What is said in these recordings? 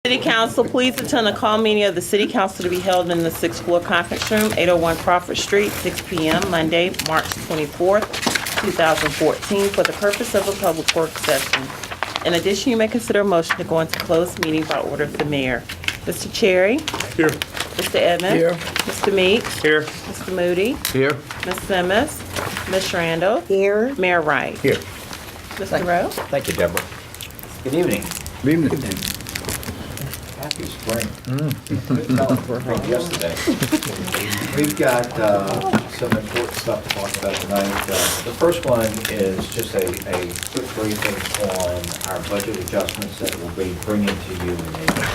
City Council, please attend a call meeting of the City Council to be held in the 6th floor conference room, 801 Crawford Street, 6 p.m., Monday, March 24th, 2014, for the purpose of a public work session. In addition, you may consider a motion to go into closed meeting by order of the mayor. Mr. Cherry? Here. Mr. Evans? Here. Mr. Meeks? Here. Mr. Moody? Here. Ms. Simmons? Ms. Randall? Here. Mayor Wright? Here. Mr. Rowe? Thank you, Deborah. Good evening. Good evening. Happy spring. Couldn't tell from yesterday. We've got some important stuff to talk about tonight. The first one is just a quick briefing on our budget adjustments that we'll be bringing to you in April.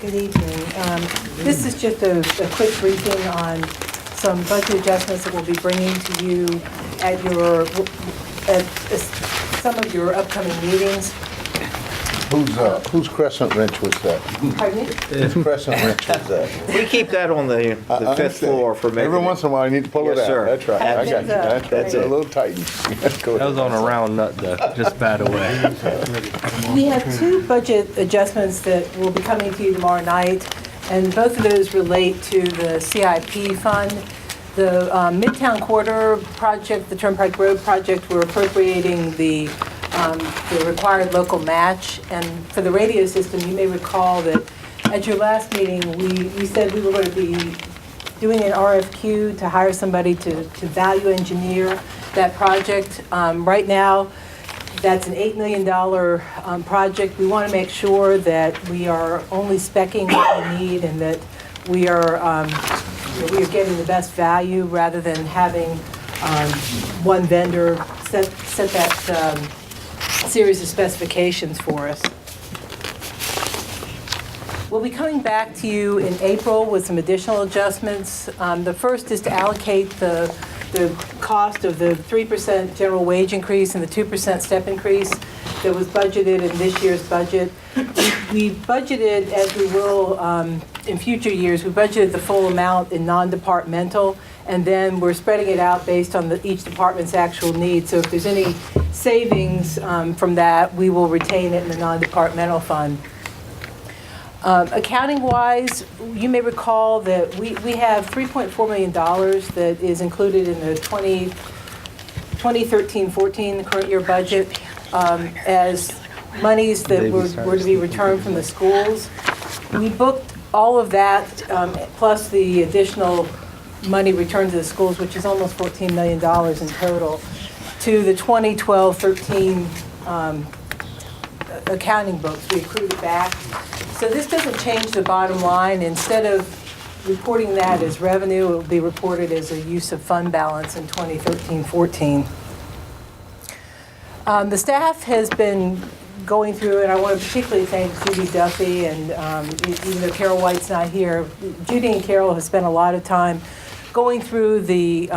Good evening. This is just a quick briefing on some budget adjustments that we'll be bringing to you at some of your upcoming meetings. Whose crescent wrench was that? Pardon me? Whose crescent wrench was that? We keep that on the I fifth floor for making Every once in a while, you need to pull it Yes, out. sir. That's right. I got you. Happens That's up. right. It's a little tighten. Go That was ahead. on a round nut, though. Just bad away. We have two budget adjustments that will be coming to you tomorrow night, and both of those relate to the CIP fund. The Midtown Corridor project, the Turnpike Road project, we're appropriating the required local match. And for the radio system, you may recall that at your last meeting, we said we were going to be doing an RFQ to hire somebody to value engineer that project. Right now, that's an $8 million project. We want to make sure that we are only speccing what we need and that we are getting the best value rather than having one vendor set that series of specifications for us. We'll be coming back to you in April with some additional adjustments. The first is to allocate the cost of the 3% general wage increase and the 2% step increase that was budgeted in this year's budget. We budgeted, as we will in future years, we budgeted the full amount in non-departmental, and then we're spreading it out based on each department's actual needs. So if there's any savings from that, we will retain it in the non-departmental fund. Accounting-wise, you may recall that we have $3.4 million that is included in the 2013-14, the current year budget, as monies that were to be returned from the schools. We booked all of that, plus the additional money returned to the schools, which is almost $14 million in total, to the 2012-13 accounting books. We accrued it back. So this doesn't change the bottom line. Instead of reporting that as revenue, it will be reported as a use of fund balance in 2013-14. The staff has been going through, and I want to particularly thank Judy Duffy, and even though Carol White's not here, Judy and Carol have spent a lot of time going through the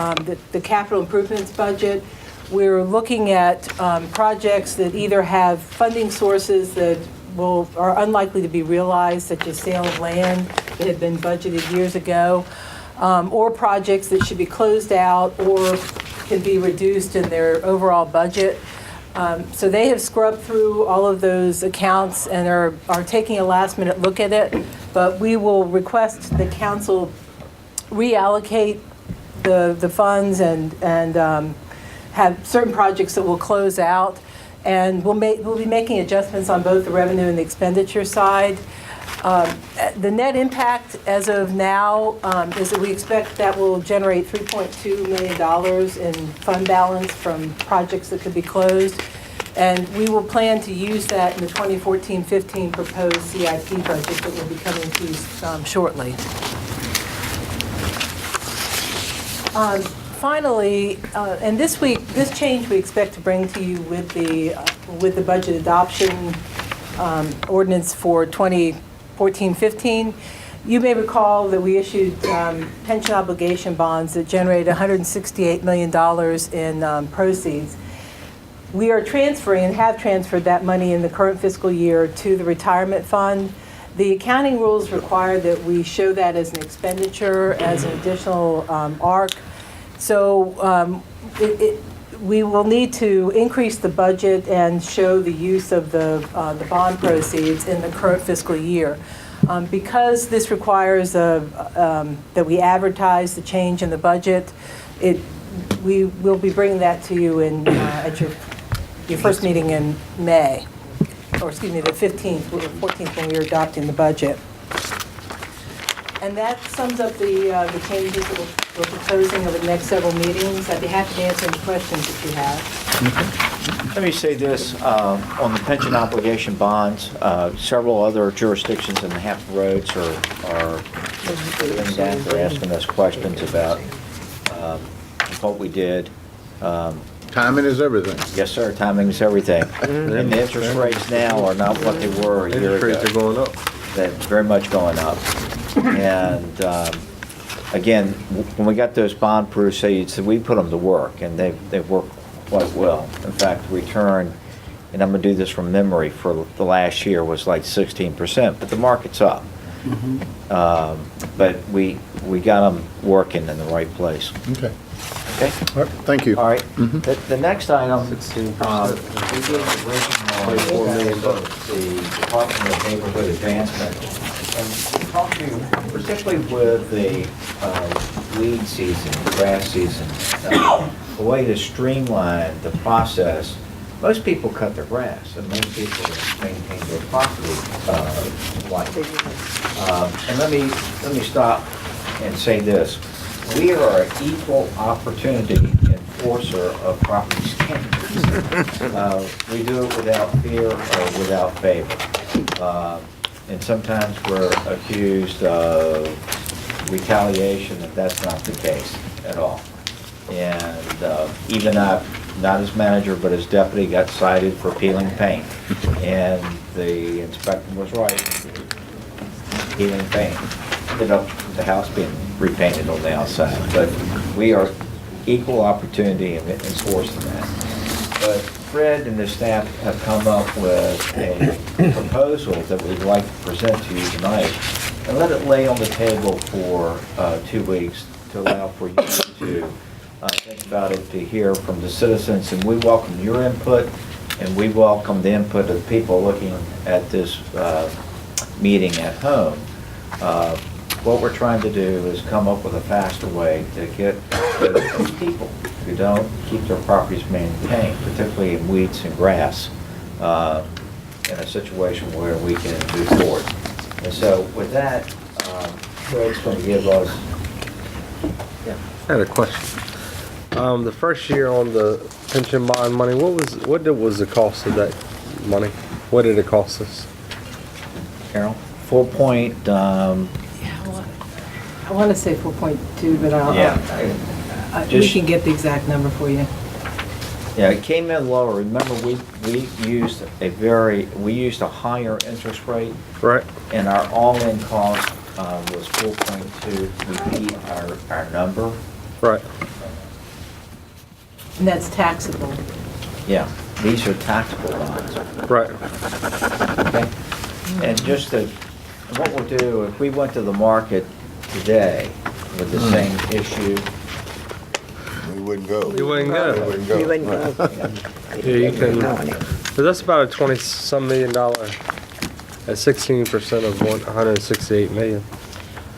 capital improvements budget. We're looking at projects that either have funding sources that are unlikely to be realized, such as sale of land that had been budgeted years ago, or projects that should be closed out or can be reduced in their overall budget. So they have scrubbed through all of those accounts and are taking a last-minute look at it, but we will request the council reallocate the funds and have certain projects that will close out. And we'll be making adjustments on both the revenue and the expenditure side. The net impact as of now is that we expect that will generate $3.2 million in fund balance from projects that could be closed. And we will plan to use that in the 2014-15 proposed CIP budget that will be coming to you shortly. Finally, and this change we expect to bring to you with the budget adoption ordinance for 2014-15. You may recall that we issued pension obligation bonds that generated $168 million in proceeds. We are transferring and have transferred that money in the current fiscal year to the retirement fund. The accounting rules require that we show that as an expenditure, as an additional ARC. So we will need to increase the budget and show the use of the bond proceeds in the current fiscal year. Because this requires that we advertise the change in the budget, we will be bringing that to you at your first meeting in May, or excuse me, the 15th, or 14th, when we are adopting the budget. And that sums up the changes that we're proposing over the next several meetings. I'd be happy to answer any questions that you have. Let me say this, on the pension obligation bonds, several other jurisdictions in the Hampton Roads are doing that. They're asking us questions about what we did. Timing is everything. Yes, sir, timing is everything. And the interest rates now are not what they were a year ago. Interest rates are going up. They're very much going up. And again, when we got those bond proceeds, we put them to work, and they've worked quite well. In fact, the return, and I'm going to do this from memory, for the last year was like 16%, but the market's up. But we got them working in the right place. Okay. Okay? All right, thank you. All right. The next item, 16%. we did an original the Department of Neighborhood Advancement. And we talked to, particularly with the weed season, grass season, a way to streamline the process. Most people cut their grass, and most people maintain their property life. And let me stop and say this. We are an equal opportunity enforcer of property standards. We do it without fear or without favor. And sometimes we're accused of retaliation, and that's not the case at all. And even I, not as manager, but as deputy, got cited for peeling paint. And the inspector was right. Peeling paint. Ended up the house being repainted on the outside. But we are equal opportunity in enforcing that. But Fred and his staff have come up with a proposal that we'd like to present to you tonight and let it lay on the table for 2 weeks to allow for you to think about it, to hear from the citizens. And we welcome your input, and we welcome the input of the people looking at this meeting at home. What we're trying to do is come up with a faster way to get those people who don't keep their properties maintained, particularly in weeds and grass, in a situation where we can move forward. And so with that, Fred's going to give us... I had a question. The first year on the pension bond money, what was the cost of that money? What did it cost us? Carol? 4 point... I want to say 4.2, but we can get the exact number for you. Yeah, it came in lower. Remember, we used a higher interest rate, Right. and our all-in cost was 4.2. We beat our number. Right. And that's taxable. Yeah, these are taxable bonds. Right. Okay? And just to, what we'll do, if we went to the market today with the same issue, We wouldn't go. You wouldn't go. We wouldn't go. You wouldn't go. Yeah, you can. But that's about a $20-some million at 16% of 168 million.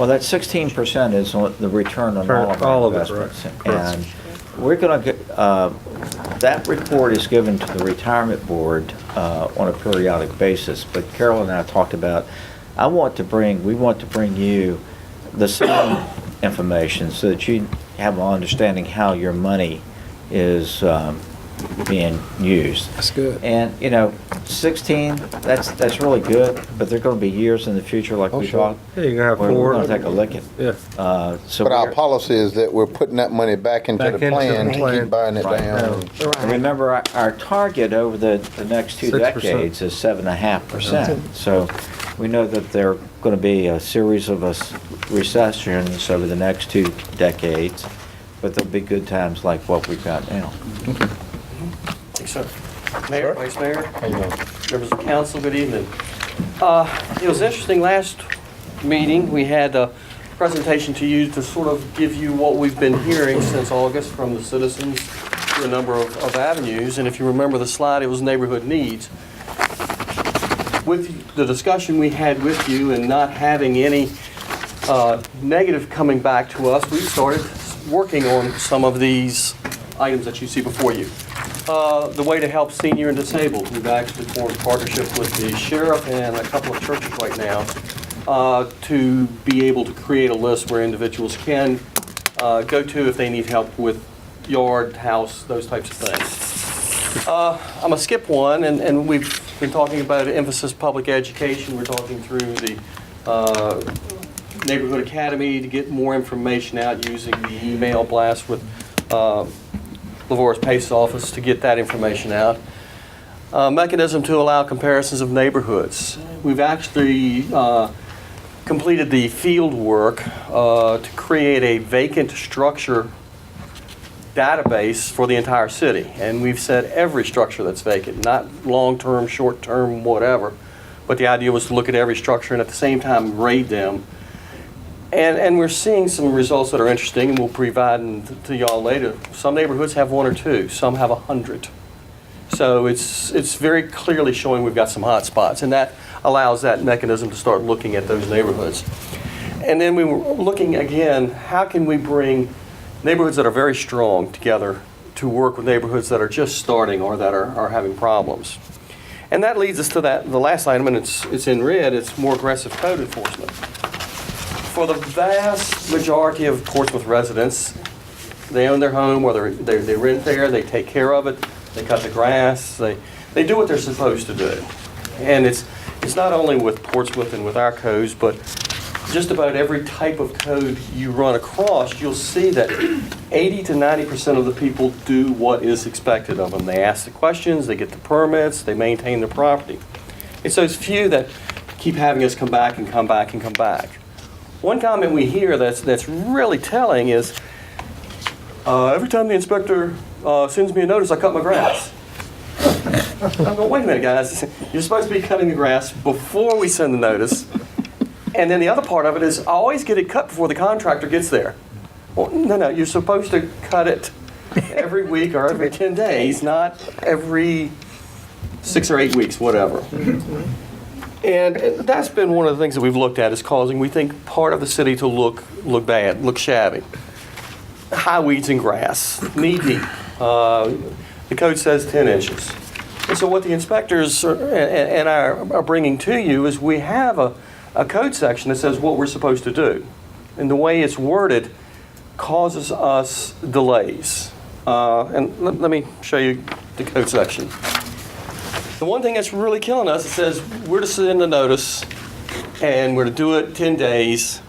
well, that 16% is on the return on all of All our of it, right. investments. Correct. And we're going to get, that report is given to the retirement board on a periodic basis. But Carol and I talked about, we want to bring you the same information so that you have an understanding how your money is being used. That's good. And, 16, that's really good, but there are going to be years in the future, like we sure. talked, Yeah, you're gonna have where we're 4. going to take a look at. Yeah. So But our we're- policy is that we're putting that money back into Back the into plan the to plan. keep buying it Right. down. And remember, our target over the next 2 6%. decades is 7.5%. So we know that there are going to be a series of recessions over the next 2 decades, but there'll be good times like what we've got now. Thanks, sir. Mayor, Vice Mayor, members of council, good evening. It was interesting, last meeting, we had a presentation to you to sort of give you what we've been hearing since August from the citizens through a number of avenues. And if you remember the slide, it was neighborhood needs. With the discussion we had with you and not having any negative coming back to us, we started working on some of these items that you see before you. The way to help senior and disabled. We've actually formed a partnership with the sheriff and a couple of churches right now to be able to create a list where individuals can go to if they need help with yard, house, those types of things. I'm going to skip one, and we've been talking about emphasis public education. We're talking through the Neighborhood Academy to get more information out using the email blast with Livor's Pace Office to get that information out. Mechanism to allow comparisons of neighborhoods. We've actually completed the field work to create a vacant structure database for the entire city. And we've said every structure that's vacant, not long-term, short-term, whatever. But the idea was to look at every structure and at the same time grade them. And we're seeing some results that are interesting, and we'll provide them to y'all later. Some neighborhoods have 1 or 2, some have 100. So it's very clearly showing we've got some hot spots, and that allows that mechanism to start looking at those neighborhoods. And then we were looking again, how can we bring neighborhoods that are very strong together to work with neighborhoods that are just starting or that are having problems. And that leads us to the last item, and it's in red, it's more aggressive code enforcement. For the vast majority of Portsmouth residents, they own their home, whether they rent there, they take care of it, they cut the grass, they do what they're supposed to do. And it's not only with Portsmouth and with our codes, but just about every type of code you run across, you'll see that 80 to 90% of the people do what is expected of them. They ask the questions, they get the permits, they maintain their property. It's those few that keep having us come back and come back and come back. One comment we hear that's really telling is, every time the inspector sends me a notice, I cut my grass. I'm going, wait a minute, guys. You're supposed to be cutting the grass before we send the notice. And then the other part of it is, I always get it cut before the contractor gets there. Well, no, you're supposed to cut it every week or every 10 days, not every 6 or 8 weeks, whatever. And that's been one of the things that we've looked at is causing, we think, part of the city to look bad, look shabby. High weeds and grass, knee deep. The code says 10 inches. And so what the inspectors are bringing to you is we have a code section that says what we're supposed to do. And the way it's worded causes us delays. And let me show you the code section. The one thing that's really killing us, it says we're to send a notice and we're to do it 10 days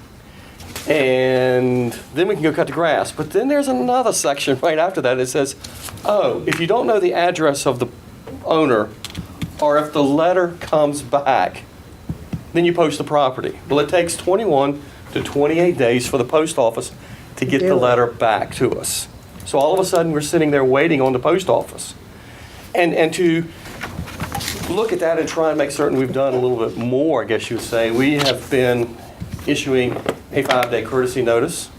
and then we can go cut the grass. But then there's another section right after that that says, oh, if you don't know the address of the owner or if the letter comes back, then you post the property. Well, it takes 21 to 28 days for the post office to get the letter back to us. So all of a sudden we're sitting there waiting on the post office. And to look at that and try and make certain we've done a little bit more, I guess you would say, we have been issuing a 5-day courtesy notice.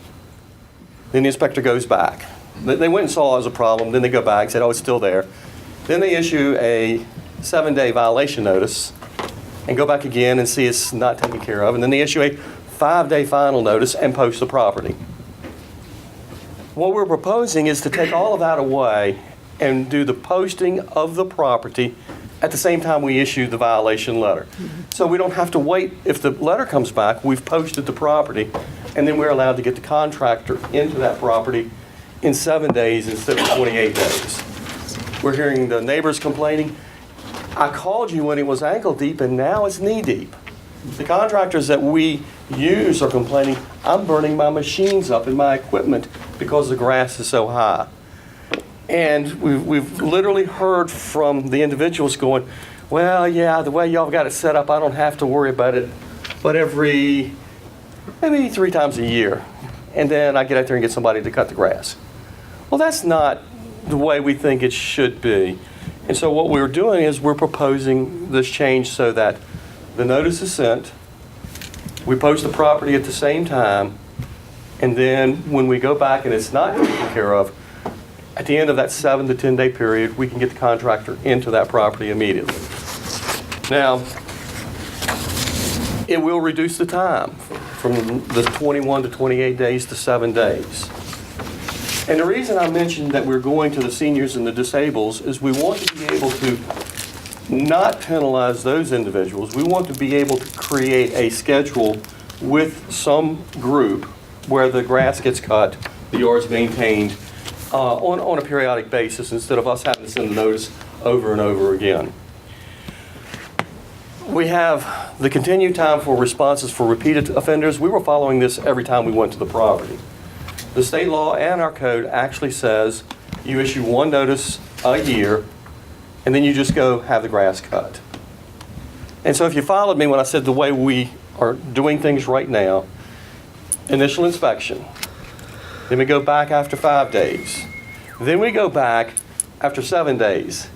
Then the inspector goes back. They went and saw it as a problem, then they go back and said, oh, it's still there. Then they issue a 7-day violation notice and go back again and see it's not taken care of. And then they issue a 5-day final notice and post the property. What we're proposing is to take all of that away and do the posting of the property at the same time we issue the violation letter. So we don't have to wait. If the letter comes back, we've posted the property, and then we're allowed to get the contractor into that property in 7 days instead of 28 days. We're hearing the neighbors complaining. I called you when it was ankle deep, and now it's knee deep. The contractors that we use are complaining, I'm burning my machines up and my equipment because the grass is so high. And we've literally heard from the individuals going, well, yeah, the way y'all got it set up, I don't have to worry about it, but maybe 3 times a year. And then I get out there and get somebody to cut the grass. Well, that's not the way we think it should be. And so what we're doing is we're proposing this change so that the notice is sent, we post the property at the same time, and then when we go back and it's not taken care of, at the end of that 7 to 10 day period, we can get the contractor into that property immediately. Now, it will reduce the time from the 21 to 28 days to 7 days. And the reason I mentioned that we're going to the seniors and the disabled is we want to be able to not penalize those individuals. We want to be able to create a schedule with some group where the grass gets cut, the yard's maintained on a periodic basis instead of us having to send a notice over and over again. We have the continued time for responses for repeated offenders. We were following this every time we went to the property. The state law and our code actually says you issue one notice a year and then you just go have the grass cut. And so if you followed me when I said the way we are doing things right now, initial inspection, then we go back after 5 days, then we go back after 7 days,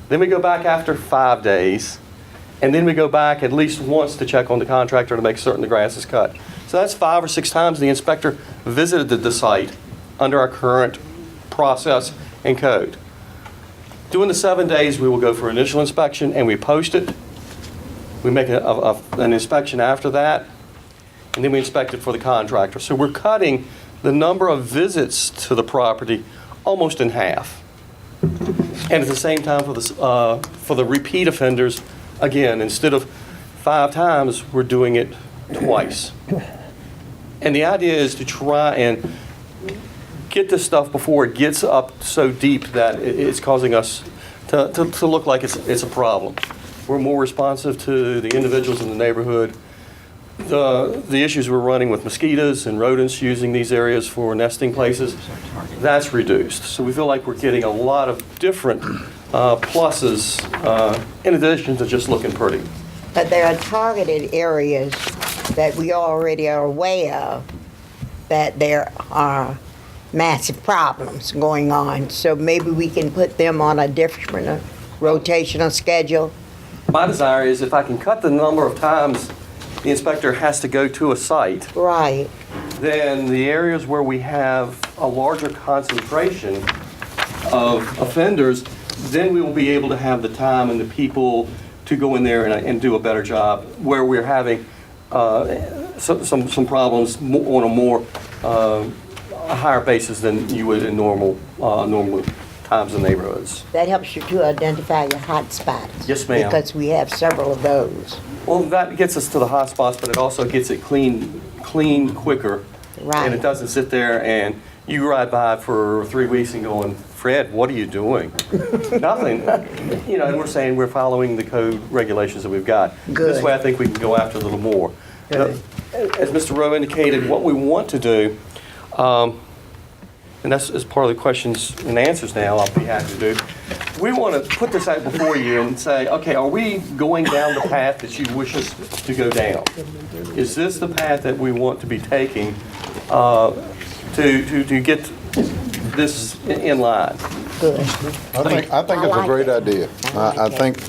then we go back after 5 days, and then we go back at least once to check on the contractor to make certain the grass is cut. So that's 5 or 6 times the inspector visited the site under our current process and code. During the 7 days, we will go for initial inspection and we post it. We make an inspection after that, and then we inspect it for the contractor. So we're cutting the number of visits to the property almost in half. And at the same time for the repeat offenders, again, instead of 5 times, we're doing it twice. And the idea is to try and get this stuff before it gets up so deep that it's causing us to look like it's a problem. We're more responsive to the individuals in the neighborhood. The issues we're running with mosquitoes and rodents using these areas for nesting places, that's reduced. So we feel like we're getting a lot of different pluses in addition to just looking pretty. But there are targeted areas that we already are aware of that there are massive problems going on. So maybe we can put them on a different rotational schedule. My desire is if I can cut the number of times the inspector has to go to a site, Right. then the areas where we have a larger concentration of offenders, then we will be able to have the time and the people to go in there and do a better job. Where we're having some problems on a more a higher basis than you would in normal times in neighborhoods. That helps you to identify your hot spots. Yes, ma'am. Because we have several of those. Well, that gets us to the hot spots, but it also gets it clean quicker. Right. And it doesn't sit there and you ride by for 3 weeks and going, Fred, what are you doing? Nothing. You know, and we're saying we're following the code regulations that we've got. Good. This way I think we can go after a little more. Good. As Mr. Rowe indicated, what we want to do, and that's as part of the questions and answers now, I'll be happy to do. We want to put this out before you and say, okay, are we going down the path that you wish us to go down? Is this the path that we want to be taking to get this in line? Good. I think it's a like great it. idea. I like I it. think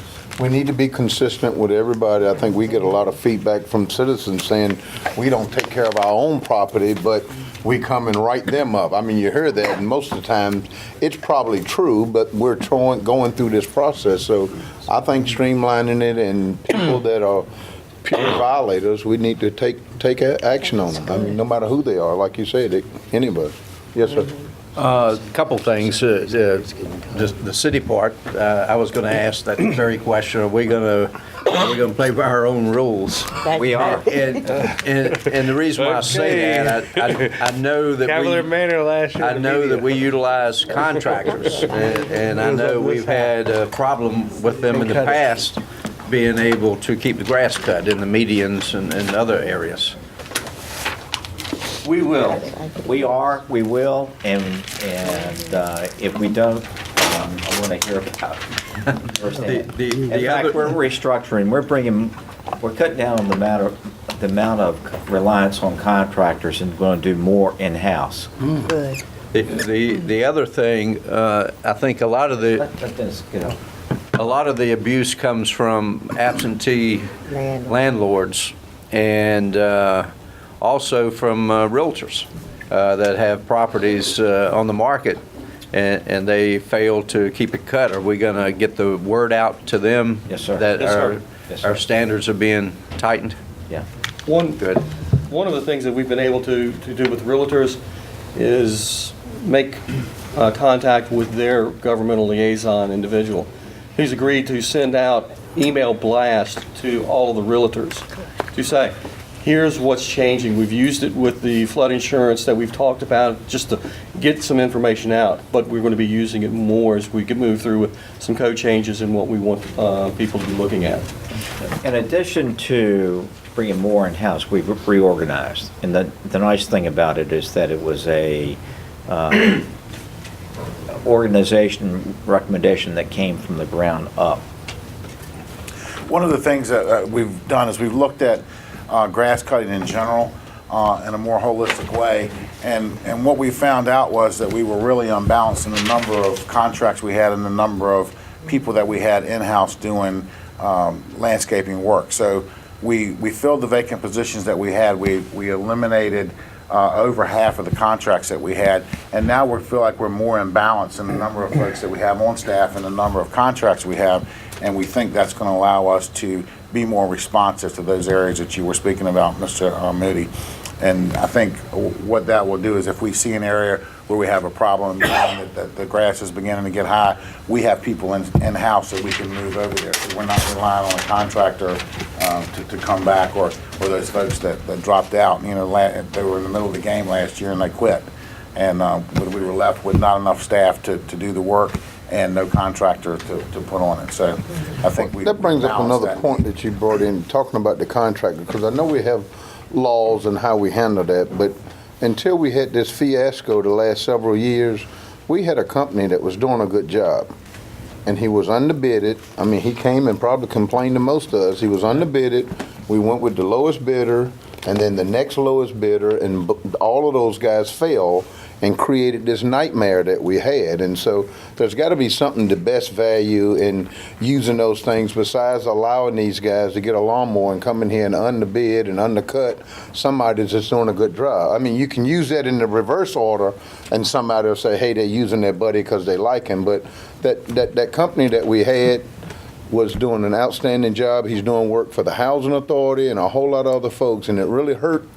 we need to be consistent with everybody. I think we get a lot of feedback from citizens saying we don't take care of our own property, but we come and write them up. I mean, you hear that, and most of the time, it's probably true, but we're going through this process. So I think streamlining it and people that are pure violators, we need to take action on them. I mean, no matter who they are, like you said, anybody. Yes, sir. Couple things. The city part, I was going to ask that very question. Are we going to play by our own rules? We are. And the reason why I say that, I know that Cavalier Manor last year. I know that we utilize contractors, and I know we've had a problem with them in the past being able to keep the grass cut in the medians and other areas. We will. We will, and if we don't, I want to hear about it firsthand. In fact, we're restructuring, we're cutting down on the amount of reliance on contractors and going to do more in-house. Good. The other thing, I think a lot of the Let Dennis get up. a lot of the abuse comes from absentee landlords and also from realtors that have properties on the market and they fail to keep it cut. Are we going to get the word out to them? Yes, sir. That Yes, sir. Yes, sir. our standards are being tightened? Yeah. Good. One of the things that we've been able to do with realtors is make contact with their governmental liaison individual. He's agreed to send out email blast to all of the realtors to say, here's what's changing. We've used it with the flood insurance that we've talked about just to get some information out, but we're going to be using it more as we can move through with some code changes and what we want people to be looking at. In addition to bringing more in-house, we've reorganized. And the nice thing about it is that it was a organization recommendation that came from the ground up. One of the things that we've done is we've looked at grass cutting in general in a more holistic way. And what we found out was that we were really unbalanced in the number of contracts we had and the number of people that we had in-house doing landscaping work. So we filled the vacant positions that we had. We eliminated over half of the contracts that we had, and now we feel like we're more in balance in the number of folks that we have on staff and the number of contracts we have, and we think that's going to allow us to be more responsive to those areas that you were speaking about, Mr. Moody. And I think what that will do is if we see an area where we have a problem, that the grass is beginning to get high, we have people in-house that we can move over there. So we're not relying on a contractor to come back, or those folks that dropped out. You know, they were in the middle of the game last year and they quit. And we were left with not enough staff to do the work and no contractor to put on it. So I think That brings up another point that you brought in, talking about the contractor, because I know we have laws and how we handle that, but until we had this fiasco the last several years, we had a company that was doing a good job. And he was underbidded. I mean, he came and probably complained to most of us. He was underbidded. We went with the lowest bidder, and then the next lowest bidder, and all of those guys fell and created this nightmare that we had. And so there's got to be something to best value in using those things besides allowing these guys to get a lawnmower and come in here and underbid and undercut somebody that's doing a good job. I mean, you can use that in the reverse order, and somebody will say, hey, they're using their buddy because they like him. But that company that we had was doing an outstanding job. He's doing work for the Housing Authority and a whole lot of other folks, and it really hurt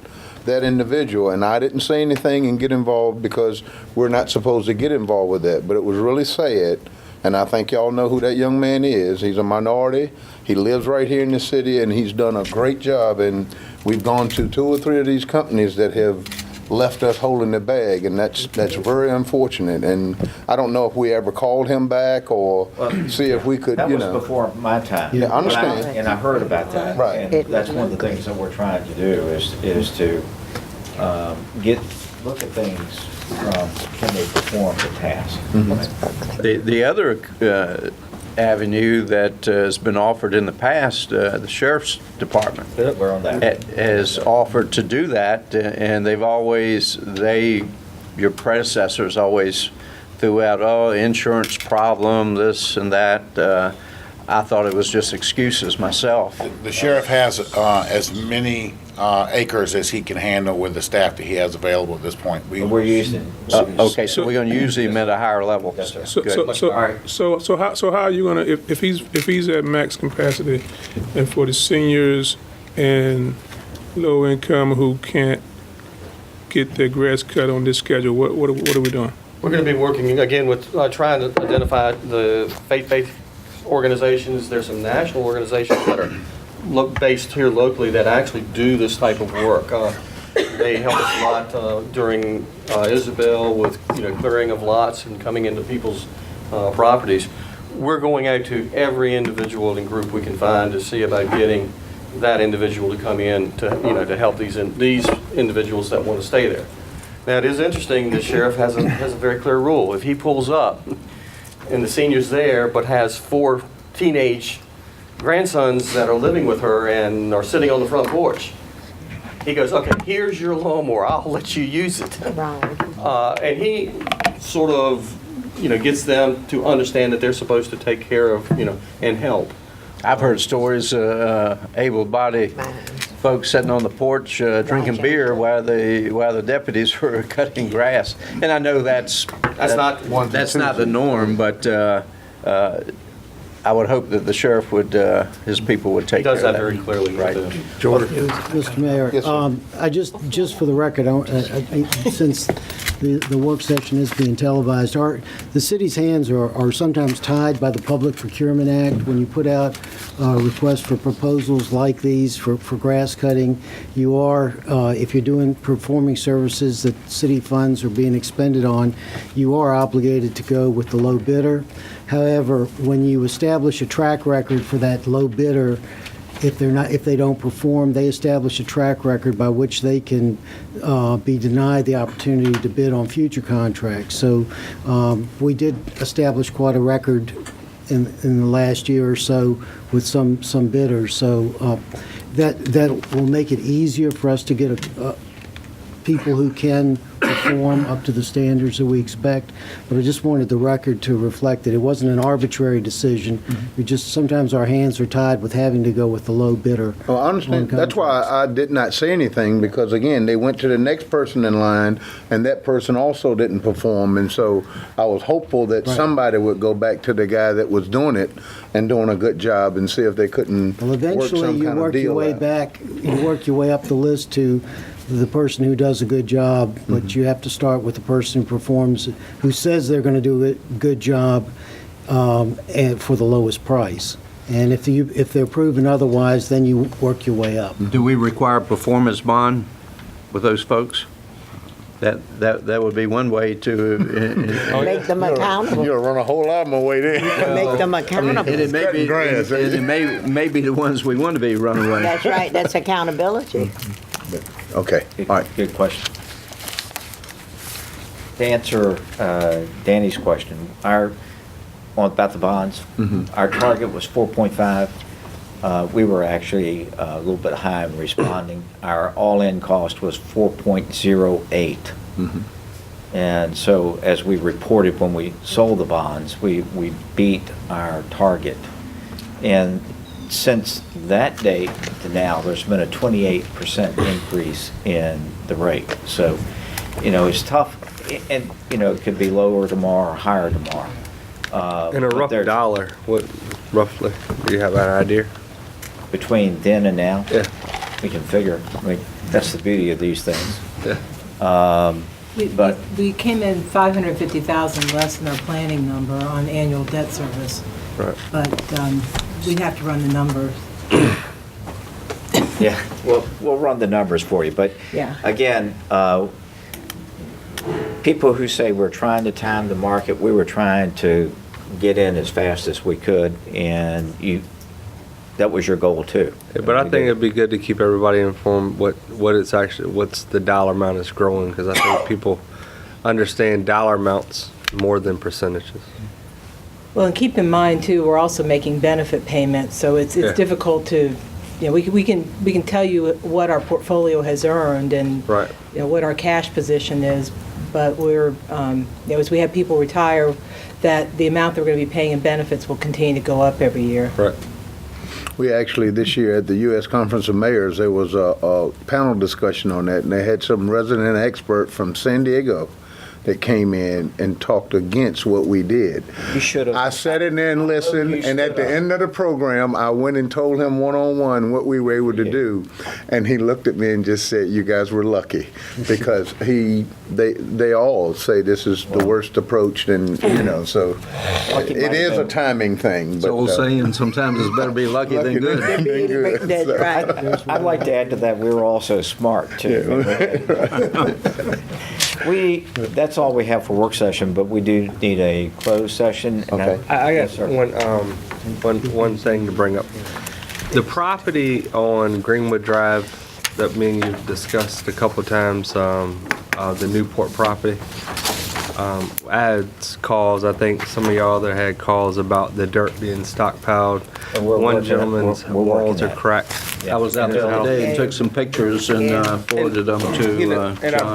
that individual. And I didn't say anything and get involved because we're not supposed to get involved with that, but it was really sad. And I think y'all know who that young man is. He's a minority. He lives right here in the city, and he's done a great job. And we've gone to 2 or 3 of these companies that have left us holding the bag, and that's very unfortunate. And I don't know if we ever called him back or see if we could, That you was know. before my time. Yeah, I understand. And I heard about that. Right. And that's one of the things that we're trying to do is to look at things from, can they perform the task? The other avenue that has been offered in the past, the Sheriff's Department We're on that. has offered to do that, and your predecessors always threw out, oh, insurance problem, this and that. I thought it was just excuses myself. The sheriff has as many acres as he can handle with the staff that he has available at this point. We're using. Okay, so we're going to use him at a higher level. Yes, sir. Good. All right. So how are you gonna, if he's at max capacity, and for the seniors and low income who can't get their grass cut on this schedule, what are we doing? We're going to be working again with trying to identify the faith-based organizations. There's some national organizations that are based here locally that actually do this type of work. They help us a lot during Isabel with clearing of lots and coming into people's properties. We're going out to every individual and group we can find to see about getting that individual to come in to to help these individuals that want to stay there. Now, it is interesting, the sheriff has a very clear rule. If he pulls up and the senior's there but has 4 teenage grandsons that are living with her and are sitting on the front porch, he goes, okay, here's your lawnmower, I'll let you use it. Right. And he sort of gets them to understand that they're supposed to take care of, and help. I've heard stories, able-bodied folks sitting on the porch drinking beer while the deputies were cutting grass. And I know that's not the norm, but I would hope that the sheriff would, his people would take care of that. Does that very clearly. Right. Mr. Mayor, Yes, sir. I just for the record, since the work session is being televised, the city's hands are sometimes tied by the Public Procurement Act. When you put out requests for proposals like these for grass cutting, you are, if you're doing performing services that city funds are being expended on, you are obligated to go with the low bidder. However, when you establish a track record for that low bidder, if they don't perform, they establish a track record by which they can be denied the opportunity to bid on future contracts. So we did establish quite a record in the last year or so with some bidders. So that will make it easier for us to get people who can perform up to the standards that we expect. But I just wanted the record to reflect that it wasn't an arbitrary decision. We just, sometimes our hands are tied with having to go with the low bidder. Well, I understand. That's why I did not say anything, because again, they went to the next person in line, and that person also didn't perform. And so I was hopeful that somebody would go back to the guy that was doing it and doing a good job and see if they couldn't Well, work eventually some you kind of work your deal way out. back, you work your way up the list to the person who does a good job, but you have to start with the person who performs, who says they're going to do a good job and for the lowest price. And if they're proven otherwise, then you work your way up. Do we require performance bond with those folks? That would be one way to Make them accountable. You'll run a whole lot more way there. Make them accountable. and it may be, grass, and it may be the ones we want to be running away. That's right, that's accountability. Okay, Good, all right. good question. To answer Danny's question, about the bonds, our target was 4.5. We were actually a little bit high in responding. Our all-in cost was 4.08. And so, as we reported when we sold the bonds, we beat our target. And since that date to now, there's been a 28% increase in the rate. So, it's tough, and, it could be lower tomorrow or higher tomorrow. In a but rough there's- dollar, what roughly? Do you have an idea? Between then and now, Yeah. we can figure. I mean, that's the beauty of these things. Yeah. But- We came in 550,000 less than our planning number on annual debt service, Right. but we'd have to run the numbers. Yeah, we'll run the numbers for you, but Yeah. again, people who say we're trying to time the market, we were trying to get in as fast as we could, and that was your goal too. Yeah, but I think it'd be good to keep everybody informed what's the dollar amount is growing, because I think people understand dollar amounts more than percentages. Well, and keep in mind too, we're also making benefit payments, so it's Yeah. difficult to, we can tell you what our portfolio has earned and Right. what our cash position is, but we're, as we have people retire, that the amount they're going to be paying in benefits will continue to go up every year. Right. We actually, this year at the U.S. Conference of Mayors, there was a panel discussion on that, and they had some resident expert from San Diego that came in and talked against what we did. You should have. I sat in there and listened, and at the end of the program, I went and told him one-on-one what we were able to do, and he looked at me and just said, "You guys were lucky," because they all say this is the worst approach, and so it is a timing thing. It's an old saying, sometimes it's better be lucky than good. That's right. I'd like to add to that, we were also smart too. That's all we have for work session, but we do need a closed session. and Okay. I Yes, got sir. one thing to bring up. The property on Greenwood Drive that me and you discussed a couple of times, the Newport property. I had calls, I think some of y'all there had calls about the dirt being stockpiled. And we're One working- gentleman's we're working walls are that. cracked. I was out there today and took some pictures and forwarded them to You know, and I John.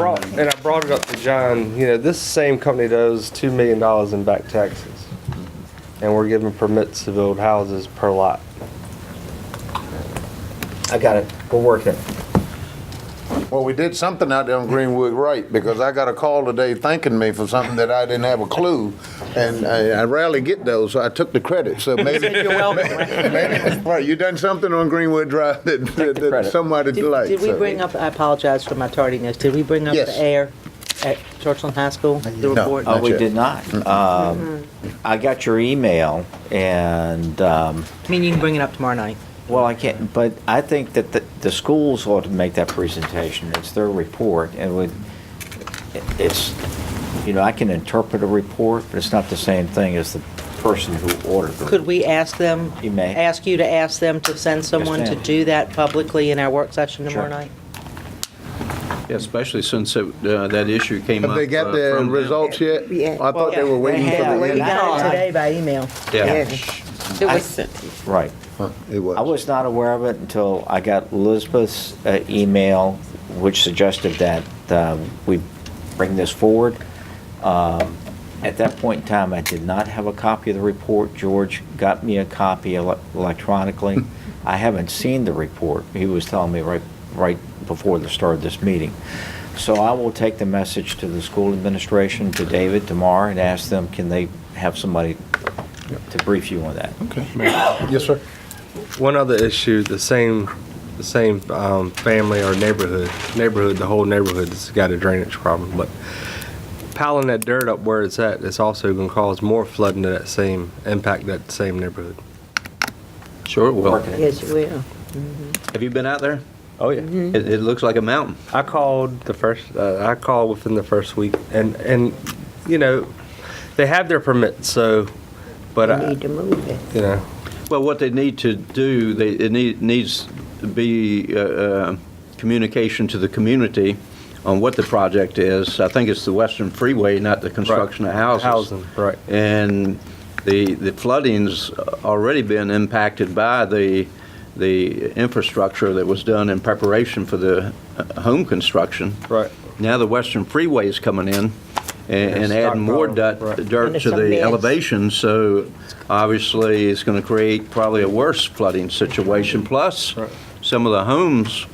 brought it up to John, you know, this same company does $2 million in back taxes. And we're giving permits to build houses per lot. I got it. We're working. Well, we did something out there on Greenwood right, because I got a call today thanking me for something that I didn't have a clue, and I rarely get those, so I took the credit, so maybe. You're welcome. Right, you done something on Greenwood Drive that somebody liked. Did we so. bring up, I apologize for my tardiness, did we bring up Yes. the air at Churchland High School, the No. report? Not We yet. did not. I got your email, and, I mean, you can bring it up tomorrow night. well, I can't, but I think that the schools ought to make that presentation. It's their report, and it's, you know, I can interpret a report, but it's not the same thing as the person who ordered the. Could we ask them, You may. ask you to ask them to send someone to ma'am. do that publicly in our work session tomorrow Sure. night? Yeah, especially since that issue came up. Have they got the from them. results yet? Yeah. I thought they were waiting for have. the We end. got it today by email. Yeah. It was sent to you. Right. It was. I was not aware of it until I got Elizabeth's email, which suggested that we bring this forward. At that point in time, I did not have a copy of the report. George got me a copy electronically. I haven't seen the report. He was telling me right before the start of this meeting. So I will take the message to the school administration, to David tomorrow, and ask them, can they have somebody to brief you on that? Yes, sir. One other issue, the same family or neighborhood, the whole neighborhood has got a drainage problem, but piling that dirt up where it's at, it's also gonna cause more flooding to impact that same neighborhood. Sure it will. Working it. Yes, it will. Have you been out there? Oh, yeah. It looks like a mountain. I called within the first week, and you know, they have their permits, so, but We need to move it. you know, Well, what they need to do, it needs to be communication to the community on what the project is. I think it's the Western Freeway, not the construction of houses. housing, right. And the flooding's already been impacted by the infrastructure that was done in preparation for the home construction. Right. Now the Western Freeway is coming in and adding more stockpile, right. And dirt it's to a the mess. elevation, so obviously it's going to create probably a worse flooding situation. Plus, Right. some of the homes,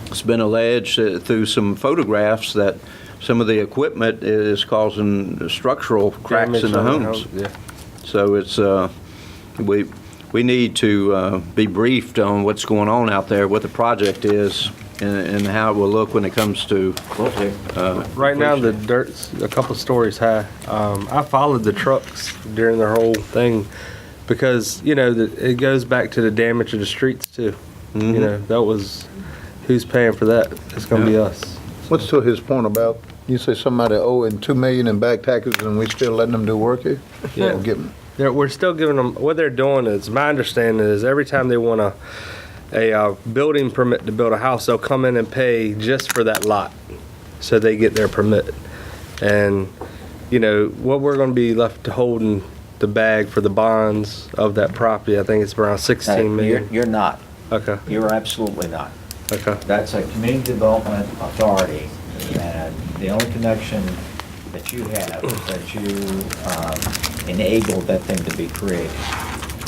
it's been alleged through some photographs that some of the equipment is causing structural cracks Damage in the on homes. Yeah. So it's, we need to be briefed on what's going on out there, what the project is, and how it will look when it comes to. Right now, the dirt's a couple stories high. I followed the trucks during the whole thing because, you know, it goes back to the damage of the streets too. Mm-hmm. You know, that was, who's paying for that? It's gonna be us. What's to his point about, you say somebody owing $2 million in back taxes and we still letting them do work here? Yeah. Or give 'em- We're still giving them, what they're doing is, my understanding is every time they want a building permit to build a house, they'll come in and pay just for that lot. So they get their permit. And, you know, what we're gonna be left holding the bag for the bonds of that property, I think it's around 16 million. You're not. Okay, You're absolutely not. okay. That's a community development authority, and the only connection that you have is that you enabled that thing to be created.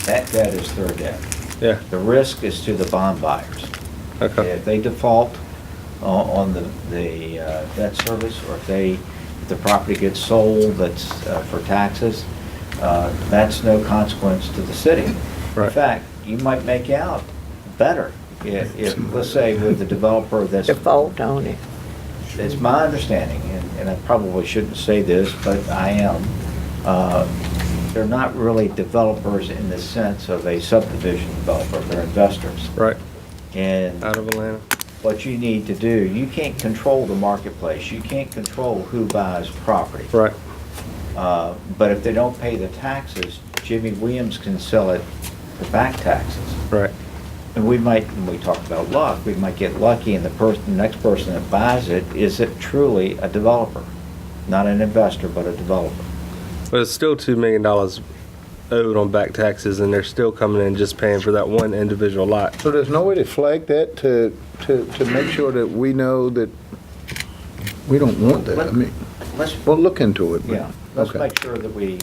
That debt is their debt. Yeah, The risk is to the bond buyers. okay, If they default on the debt service, or if the property gets sold that's for taxes, that's no consequence to the city. In Right. fact, you might make out better if, let's say, with the developer that's, Default on it. it's my understanding, and I probably shouldn't say this, but I am, they're not really developers in the sense of a subdivision developer, they're investors. right, And out of Atlanta. what you need to do, you can't control the marketplace, you can't control who buys property. Right, But if they don't pay the taxes, Jimmy Williams can sell it for back taxes. right, And we might, when we talk about luck, we might get lucky and the next person that buys it, is it truly a developer? not an investor, but a developer. But it's still $2 million owed on back taxes, and they're still coming in just paying for that one individual lot. So there's no way to flag that to make sure that we know that we don't want that? I mean, we'll look into it. but- Yeah, let's Okay. make sure that we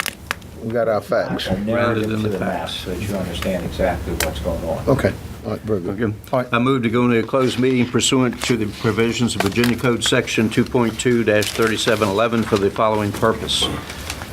We got our facts. are narrative to the map so that you understand exactly what's going on. Okay, all right, very good. Okay. I move to go into a closed meeting pursuant to the provisions of Virginia Code Section 2.2-3711 for the following purpose.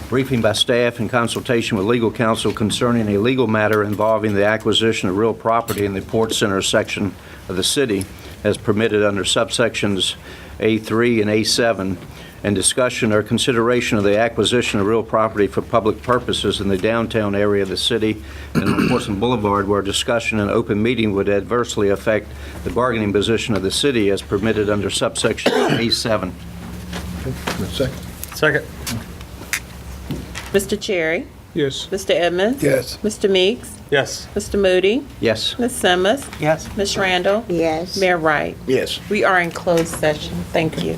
Briefing by staff in consultation with legal counsel concerning a legal matter involving the acquisition of real property in the Port Center section of the city as permitted under subsections A3 and A7, and discussion or consideration of the acquisition of real property for public purposes in the downtown area of the city and on Portsmouth Boulevard, where discussion in open meeting would adversely affect the bargaining position of the city as permitted under subsection A7. Second. Second. Mr. Cherry? Yes. Mr. Edmonds? Yes. Mr. Meeks? Yes. Mr. Moody? Yes. Ms. Simmons? Yes. Ms. Randall? Yes. Mayor Wright? Yes. We are in closed session. Thank you.